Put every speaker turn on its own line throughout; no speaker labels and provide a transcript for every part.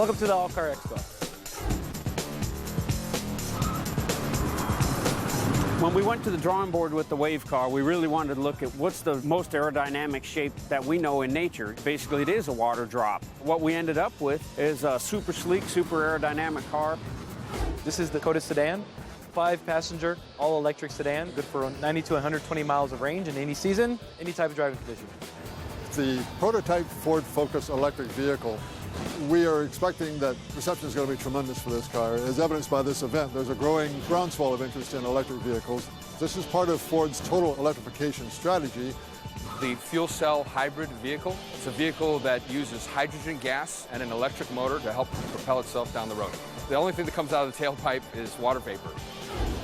Welcome to the All Car Expo.
When we went to the drawing board with the wave car, we really wanted to look at what's the most aerodynamic shape that we know in nature. Basically, it is a water drop. What we ended up with is a super sleek, super aerodynamic car.
This is the Dakota sedan, 5-passenger, all-electric sedan, good for 90 to 120 miles of range in any season, any type of driving condition.
The prototype Ford Focus electric vehicle. We are expecting that reception is going to be tremendous for this car. As evidenced by this event, there's a growing groundswell of interest in electric vehicles. This is part of Ford's total electrification strategy.
The fuel cell hybrid vehicle. It's a vehicle that uses hydrogen gas and an electric motor to help propel itself down the road. The only thing that comes out of the tailpipe is water vapor.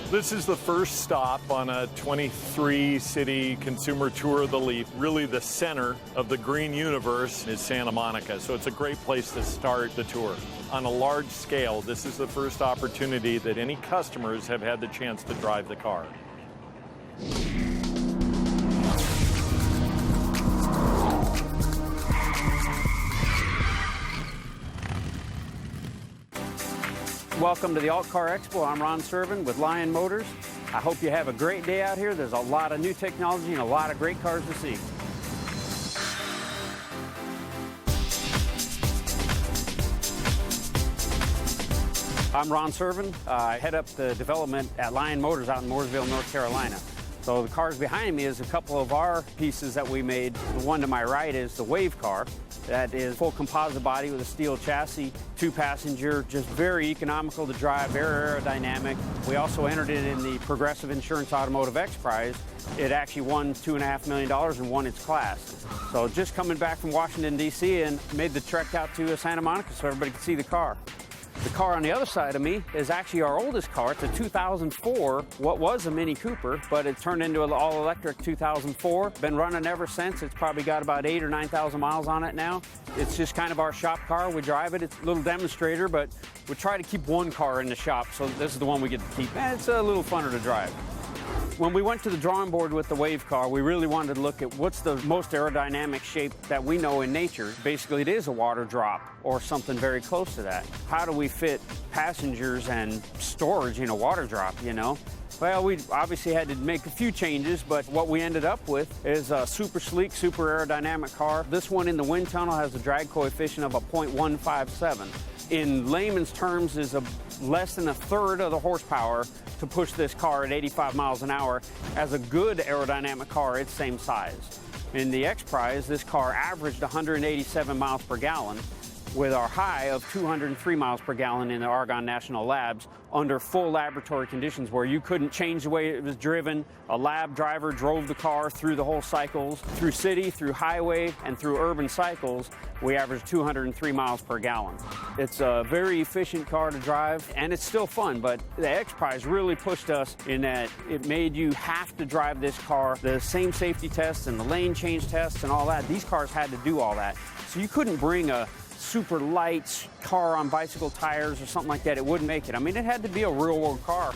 This is the first stop on a 23-city consumer tour of the Leaf. Really the center of the green universe is Santa Monica, so it's a great place to start the tour. On a large scale, this is the first opportunity that any customers have had the chance to drive the car.
Welcome to the Alt Car Expo. I'm Ron Servin with Lion Motors. I hope you have a great day out here. There's a lot of new technology and a lot of great cars to see. I'm Ron Servin. I head up the development at Lion Motors out in Mooresville, North Carolina. So the cars behind me is a couple of our pieces that we made. The one to my right is the wave car. That is full composite body with a steel chassis, 2-passenger, just very economical to drive, very aerodynamic. We also entered it in the Progressive Insurance Automotive X Prize. It actually won $2.5 million and won its class. So just coming back from Washington, D.C. and made the trek out to Santa Monica so everybody could see the car. The car on the other side of me is actually our oldest car. It's a 2004, what was a Mini Cooper, but it turned into an all-electric 2004. Been running ever since. It's probably got about 8,000 or 9,000 miles on it now. It's just kind of our shop car. We drive it. It's a little demonstrator, but we try to keep one car in the shop, so this is the one we get to keep. And it's a little funner to drive. When we went to the drawing board with the wave car, we really wanted to look at what's the most aerodynamic shape that we know in nature. Basically, it is a water drop or something very close to that. How do we fit passengers and storage in a water drop, you know? Well, we obviously had to make a few changes, but what we ended up with is a super sleek, super aerodynamic car. This one in the wind tunnel has a drag coefficient of a 0.157. In layman's terms, is less than a third of the horsepower to push this car at 85 miles an hour. As a good aerodynamic car, it's same size. In the X Prize, this car averaged 187 miles per gallon, with our high of 203 miles per gallon in the Argonne National Labs under full laboratory conditions where you couldn't change the way it was driven. A lab driver drove the car through the whole cycles, through city, through highway, and through urban cycles. We averaged 203 miles per gallon. It's a very efficient car to drive, and it's still fun, but the X Prize really pushed us in that it made you have to drive this car, the same safety tests and the lane change tests and all that. These cars had to do all that. So you couldn't bring a super light car on bicycle tires or something like that. It wouldn't make it. I mean, it had to be a real-world car.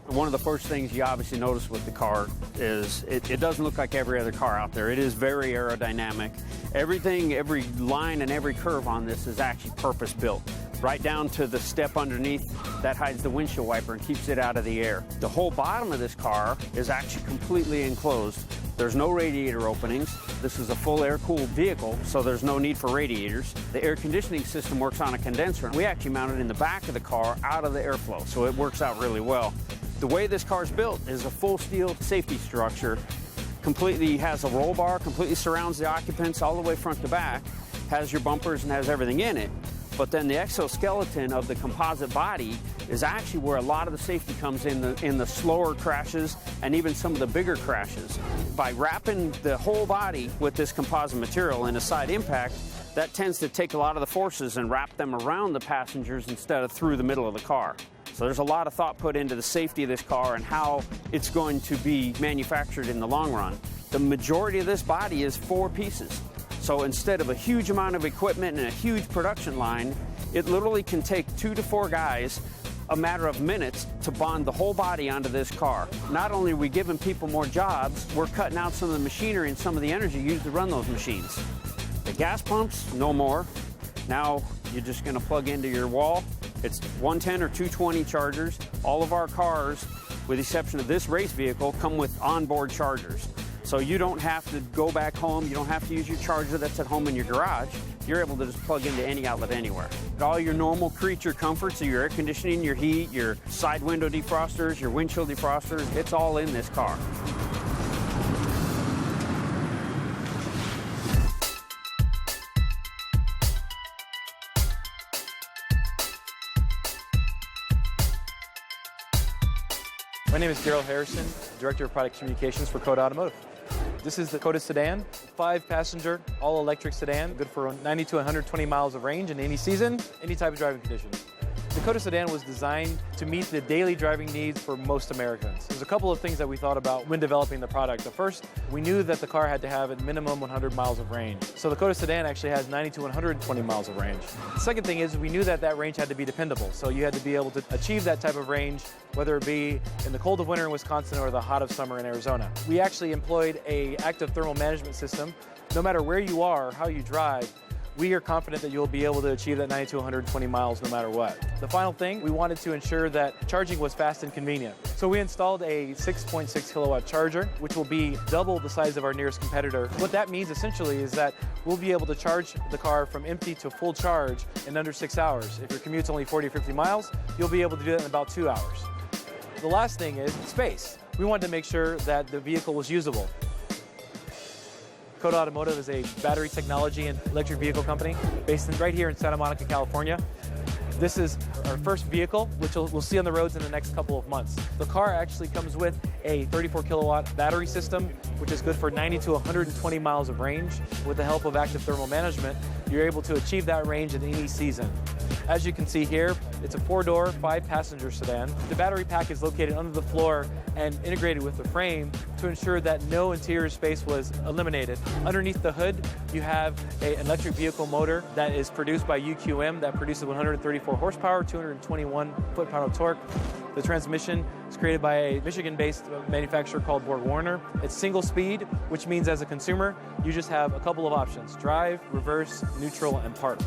One of the first things you obviously notice with the car is it doesn't look like every other car out there. It is very aerodynamic. Everything, every line and every curve on this is actually purpose-built, right down to the step underneath that hides the windshield wiper and keeps it out of the air. The whole bottom of this car is actually completely enclosed. There's no radiator openings. This is a full air-cooled vehicle, so there's no need for radiators. The air conditioning system works on a condenser, and we actually mount it in the back of the car out of the airflow, so it works out really well. The way this car is built is a full steel safety structure. Completely has a roll bar, completely surrounds the occupants all the way front to back, has your bumpers and has everything in it. But then the exoskeleton of the composite body is actually where a lot of the safety comes in the slower crashes and even some of the bigger crashes. By wrapping the whole body with this composite material in a side impact, that tends to take a lot of the forces and wrap them around the passengers instead of through the middle of the car. So there's a lot of thought put into the safety of this car and how it's going to be manufactured in the long run. The majority of this body is 4 pieces. So instead of a huge amount of equipment and a huge production line, it literally can take 2 to 4 guys a matter of minutes to bond the whole body onto this car. Not only are we giving people more jobs, we're cutting out some of the machinery and some of the energy used to run those machines. The gas pumps, no more. Now You're just going to plug into your wall. It's 110 or 220 chargers. All of our cars, with the exception of this race vehicle, come with onboard chargers. So you don't have to go back home. You don't have to use your charger that's at home in your garage. You're able to just plug into any outlet anywhere. All your normal creature comforts, so your air conditioning, your heat, your side window defrosters, your windshield defrosters, it's all in this car.
My name is Daryl Harrison, Director of Product Communications for Coda Automotive. This is the Coda sedan, 5-passenger, all-electric sedan, good for 90 to 120 miles of range in any season, any type of driving conditions. The Coda sedan was designed to meet the daily driving needs for most Americans. There's a couple of things that we thought about when developing the product. The first, we knew that the car had to have at minimum 100 miles of range. So the Coda sedan actually has 90 to 120 miles of range. The second thing is we knew that that range had to be dependable. So you had to be able to achieve that type of range, whether it be in the cold of winter in Wisconsin or the hot of summer in Arizona. We actually employed an active thermal management system. No matter where you are, how you drive, we are confident that you'll be able to achieve that 90 to 120 miles no matter what. The final thing, we wanted to ensure that charging was fast and convenient. So we installed a 6.6 kilowatt charger, which will be double the size of our nearest competitor. What that means essentially is that we'll be able to charge the car from empty to full charge in under 6 hours. If your commute's only 40 or 50 miles, you'll be able to do that in about 2 hours. The last thing is space. We wanted to make sure that the vehicle was usable. Coda Automotive is a battery technology and electric vehicle company based right here in Santa Monica, California. This is our first vehicle, which we'll see on the roads in the next couple of months. The car actually comes with a 34 kilowatt battery system, which is good for 90 to 120 miles of range. With the help of active thermal management, you're able to achieve that range in any season. As you can see here, it's a 4-door, 5-passenger sedan. The battery pack is located under the floor and integrated with the frame to ensure that no interior space was eliminated. Underneath the hood, you have an electric vehicle motor that is produced by UQM that produces 134 horsepower, 221 foot-pound of torque. The transmission is created by a Michigan-based manufacturer called Borg-Warner. It's single speed, which means as a consumer, you just have a couple of options: drive, reverse, neutral, and park.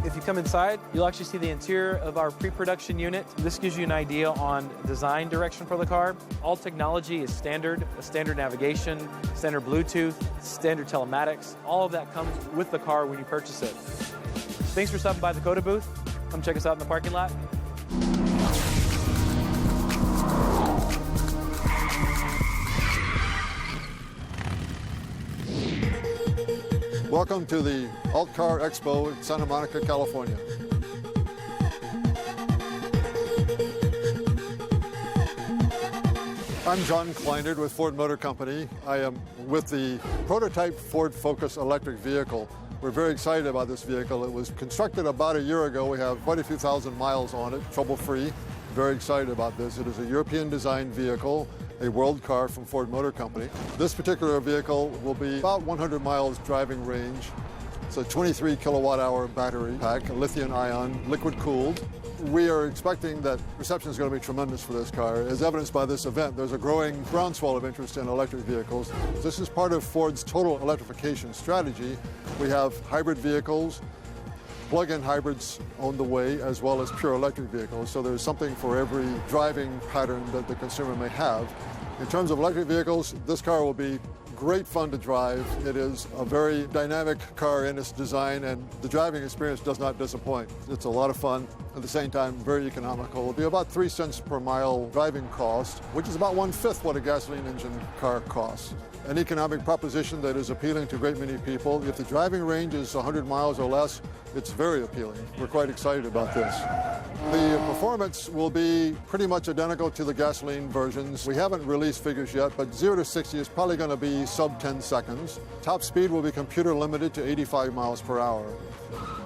If you come inside, you'll actually see the interior of our pre-production unit. This gives you an idea on design direction for the car. All technology is standard, standard navigation, standard Bluetooth, standard telematics. All of that comes with the car when you purchase it. Thanks for stopping by the Coda booth. Come check us out in the parking lot.
Welcome to the Alt Car Expo in Santa Monica, California. I'm John Kleinert with Ford Motor Company. I am with the prototype Ford Focus electric vehicle. We're very excited about this vehicle. It was constructed about a year ago. We have quite a few thousand miles on it, trouble-free. Very excited about this. It is a European designed vehicle, a world car from Ford Motor Company. This particular vehicle will be about 100 miles driving range. It's a 23 kilowatt hour battery pack, lithium ion, liquid cooled. We are expecting that reception is going to be tremendous for this car. As evidenced by this event, there's a growing groundswell of interest in electric vehicles. This is part of Ford's total electrification strategy. We have hybrid vehicles, plug-in hybrids on the way, as well as pure electric vehicles. So there's something for every driving pattern that the consumer may have. In terms of electric vehicles, this car will be great fun to drive. It is a very dynamic car in its design, and the driving experience does not disappoint. It's a lot of fun. At the same time, very economical. It'll be about 3 cents per mile driving cost, which is about 1/5 what a gasoline engine car costs. An economic proposition that is appealing to a great many people. If the driving range is 100 miles or less, it's very appealing. We're quite excited about this. The performance will be pretty much identical to the gasoline versions. We haven't released figures yet, but 0 to 60 is probably going to be sub 10 seconds. Top speed will be computer limited to 85 miles per hour.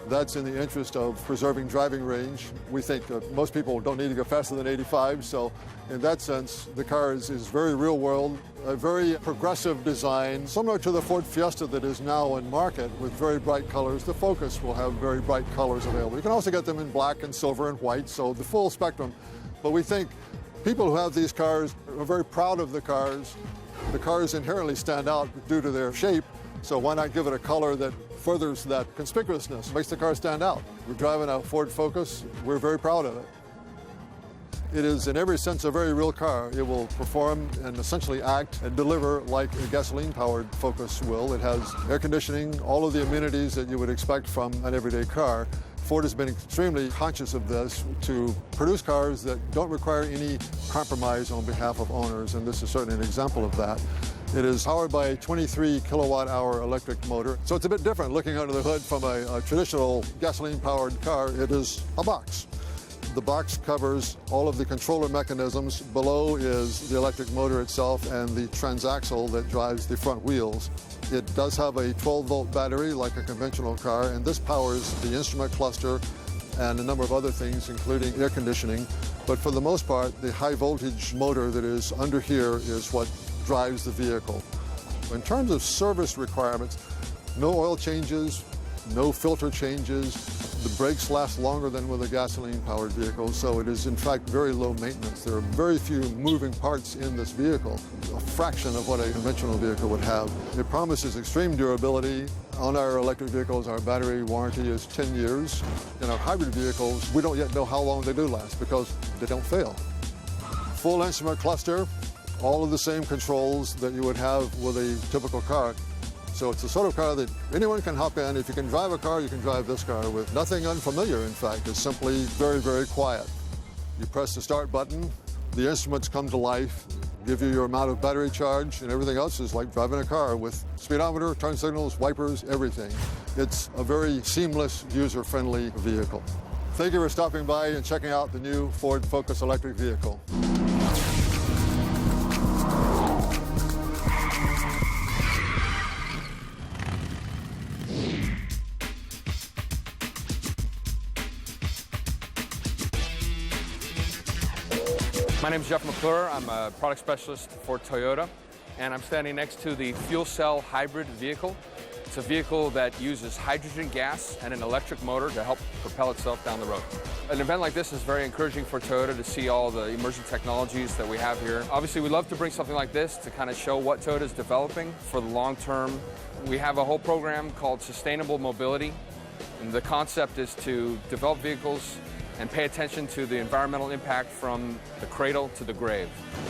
That's in the interest of preserving driving range. We think that most people don't need to go faster than 85, so in that sense, the car is very real world, a very progressive design, similar to the Ford Fiesta that is now in market with very bright colors. The Focus will have very bright colors available. You can also get them in black and silver and white, so the full spectrum. But we think people who have these cars are very proud of the cars. The cars inherently stand out due to their shape, so why not give it a color that furthers that conspicuousness, makes the car stand out. We're driving a Ford Focus. We're very proud of it. It is, in every sense, a very real car. It will perform and essentially act and deliver like a gasoline-powered Focus will. It has air conditioning, all of the amenities that you would expect from an everyday car. Ford has been extremely conscious of this to produce cars that don't require any compromise on behalf of owners, and this is certainly an example of that. It is powered by a 23 kilowatt-hour electric motor, so it's a bit different looking under the hood from a traditional gasoline-powered car. It is a box. The box covers all of the controller mechanisms. Below is the electric motor itself and the transaxle that drives the front wheels. It does have a 12-volt battery like a conventional car, and this powers the instrument cluster and a number of other things, including air conditioning. But for the most part, the high-voltage motor that is under here is what drives the vehicle. In terms of service requirements, no oil changes, no filter changes. The brakes last longer than with a gasoline-powered vehicle, so it is in fact very low maintenance. There are very few moving parts in this vehicle, a fraction of what a conventional vehicle would have. It promises extreme durability. On our electric vehicles, our battery warranty is 10 years. In our hybrid vehicles, we don't yet know how long they do last because they don't fail. Full instrument cluster, all of the same controls that you would have with a typical car. So it's the sort of car that anyone can hop in. If you can drive a car, you can drive this car with nothing unfamiliar, in fact. It's simply very, very quiet. You press the start button, the instruments come to life, give you your amount of battery charge, and everything else is like driving a car with speedometer, turn signals, wipers, everything. It's a very seamless, user-friendly vehicle. Thank you for stopping by and checking out the new Ford Focus electric vehicle.
My name is Jeff McClure. I'm a product specialist for Toyota, and I'm standing next to the fuel cell hybrid vehicle. It's a vehicle that uses hydrogen gas and an electric motor to help propel itself down the road. An event like this is very encouraging for Toyota to see all the emerging technologies that we have here. Obviously, we love to bring something like this to kind of show what Toyota is developing for the long term. We have a whole program called Sustainable Mobility, and the concept is to develop vehicles and pay attention to the environmental impact from the cradle to the grave.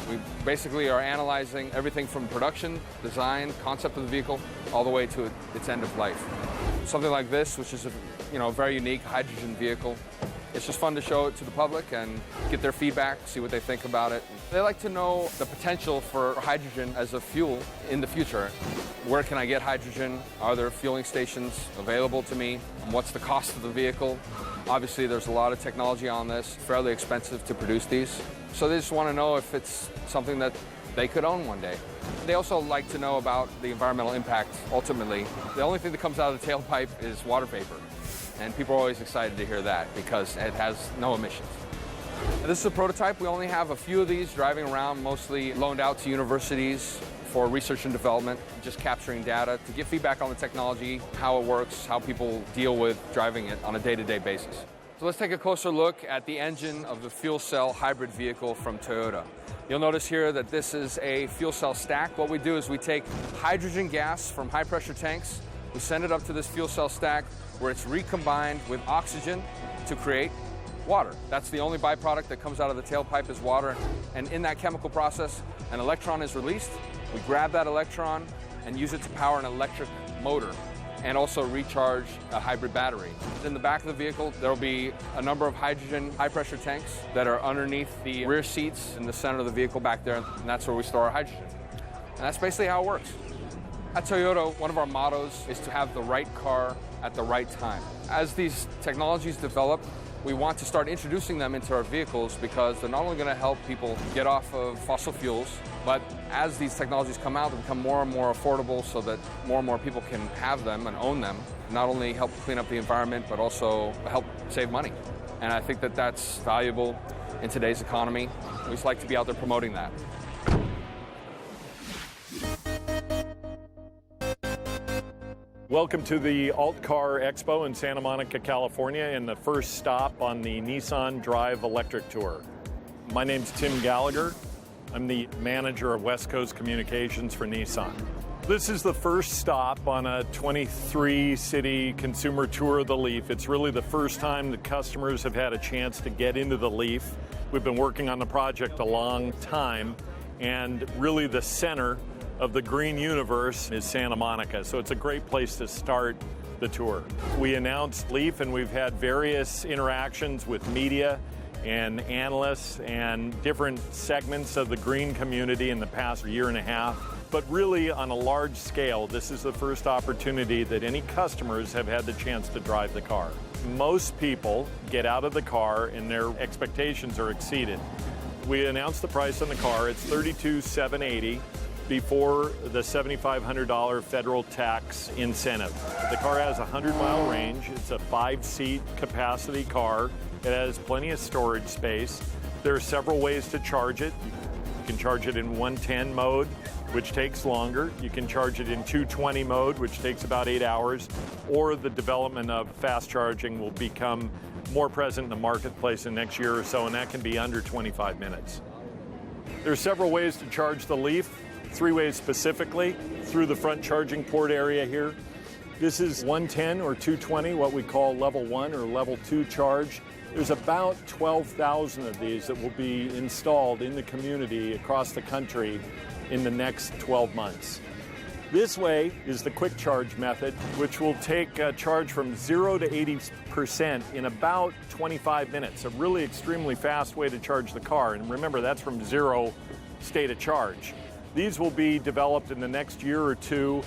We basically are analyzing everything from production, design, concept of the vehicle, all the way to its end of life. Something like this, which is a very unique hydrogen vehicle, it's just fun to show it to the public and get their feedback, see what they think about it. They like to know the potential for hydrogen as a fuel in the future. Where can I get hydrogen? Are there fueling stations available to me? What's the cost of the vehicle? Obviously, there's a lot of technology on this, fairly expensive to produce these. So they just want to know if it's something that they could own one day. They also like to know about the environmental impact ultimately. The only thing that comes out of the tailpipe is water vapor. And people are always excited to hear that because it has no emissions. This is a prototype. We only have a few of these driving around, mostly loaned out to universities for research and development, just capturing data to get feedback on the technology, how it works, how people deal with driving it on a day-to-day basis. So let's take a closer look at the engine of the fuel cell hybrid vehicle from Toyota. You'll notice here that this is a fuel cell stack. What we do is we take hydrogen gas from high-pressure tanks, we send it up to this fuel cell stack where it's recombined with oxygen to create water. That's the only byproduct that comes out of the tailpipe is water. And in that chemical process, an electron is released. We grab that electron and use it to power an electric motor and also recharge a hybrid battery. In the back of the vehicle, there will be a number of hydrogen high-pressure tanks that are underneath the rear seats in the center of the vehicle back there, and that's where we store our hydrogen. And that's basically how it works. At Toyota, one of our mottos is to have the right car at the right time. As these technologies develop, we want to start introducing them into our vehicles because they're not only going to help people get off of fossil fuels, but as these technologies come out, they become more and more affordable so that more and more people can have them and own them. Not only help clean up the environment, but also help save money. And I think that that's valuable in today's economy. We just like to be out there promoting that.
Welcome to the Alt Car Expo in Santa Monica, California, and the first stop on the Nissan Drive Electric Tour. My name's Tim Gallagher. I'm the manager of West Coast Communications for Nissan. This is the first stop on a 23-city consumer tour of the Leaf. It's really the first time that customers have had a chance to get into the Leaf. We've been working on the project a long time, and really the center of the green universe is Santa Monica, so it's a great place to start the tour. We announced Leaf, and we've had various interactions with media and analysts and different segments of the green community in the past year and a half. But really, on a large scale, this is the first opportunity that any customers have had the chance to drive the car. Most people get out of the car and their expectations are exceeded. We announced the price on the car. It's $32,780 before the $7,500 federal tax incentive. The car has a 100-mile range. It's a 5-seat capacity car. It has plenty of storage space. There are several ways to charge it. You can charge it in 110 mode, which takes longer. You can charge it in 220 mode, which takes about 8 hours, or the development of fast charging will become more present in the marketplace in the next year or so, and that can be under 25 minutes. There are several ways to charge the Leaf, 3 ways specifically, through the front charging port area here. This is 110 or 220, what we call level 1 or level 2 charge. There's about 12,000 of these that will be installed in the community across the country in the next 12 months. This way is the quick charge method, which will take a charge from 0 to 80% in about 25 minutes, a really extremely fast way to charge the car. And remember, that's from 0 state of charge. These will be developed in the next year or two.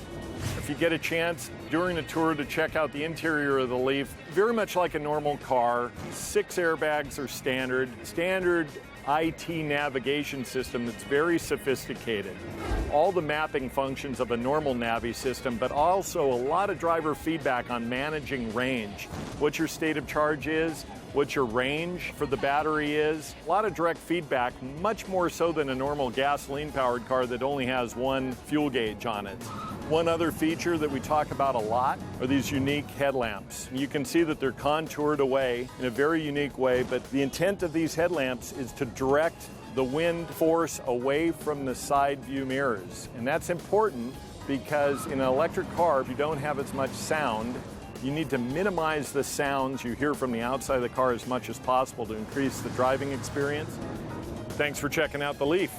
If you get a chance during the tour to check out the interior of the Leaf, very much like a normal car, 6 airbags are standard. Standard IT navigation system that's very sophisticated. All the mapping functions of a normal Navi system, but also a lot of driver feedback on managing range. What your state of charge is, what your range for the battery is. A lot of direct feedback, much more so than a normal gasoline-powered car that only has one fuel gauge on it. One other feature that we talk about a lot are these unique headlamps. You can see that they're contoured away in a very unique way, but the intent of these headlamps is to direct the wind force away from the side view mirrors. And that's important because in an electric car, if you don't have as much sound, you need to minimize the sounds you hear from the outside of the car as much as possible to increase the driving experience. Thanks for checking out the Leaf.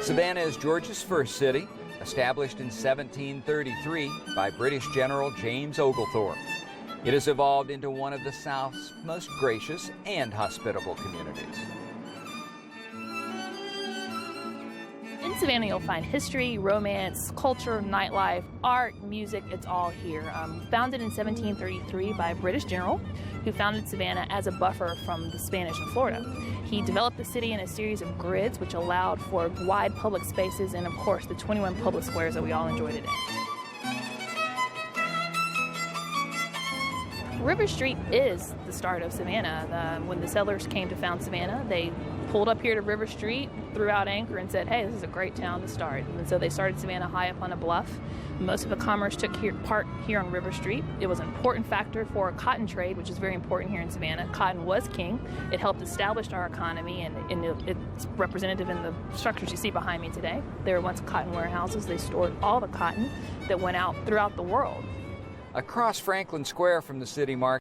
Savannah is Georgia's first city, established in 1733 by British General James Oglethorpe. It has evolved into one of the South's most gracious and hospitable communities.
In Savannah, you'll find history, romance, culture, nightlife, art, music, it's all here. Founded in 1733 by a British general who founded Savannah as a buffer from the Spanish in Florida. He developed the city in a series of grids which allowed for wide public spaces and, of course, the 21 public squares that we all enjoy today. River Street is the start of Savannah. When the settlers came to found Savannah, they pulled up here to River Street, threw out anchor, and said, hey, this is a great town to start. And so they started Savannah high up on a bluff. Most of the commerce took part here on River Street. It was an important factor for cotton trade, which is very important here in Savannah. Cotton was king. It helped establish our economy, and it's representative in the structures you see behind me today. There were once cotton warehouses. They stored all the cotton that went out throughout the world.
Across Franklin Square from the city market,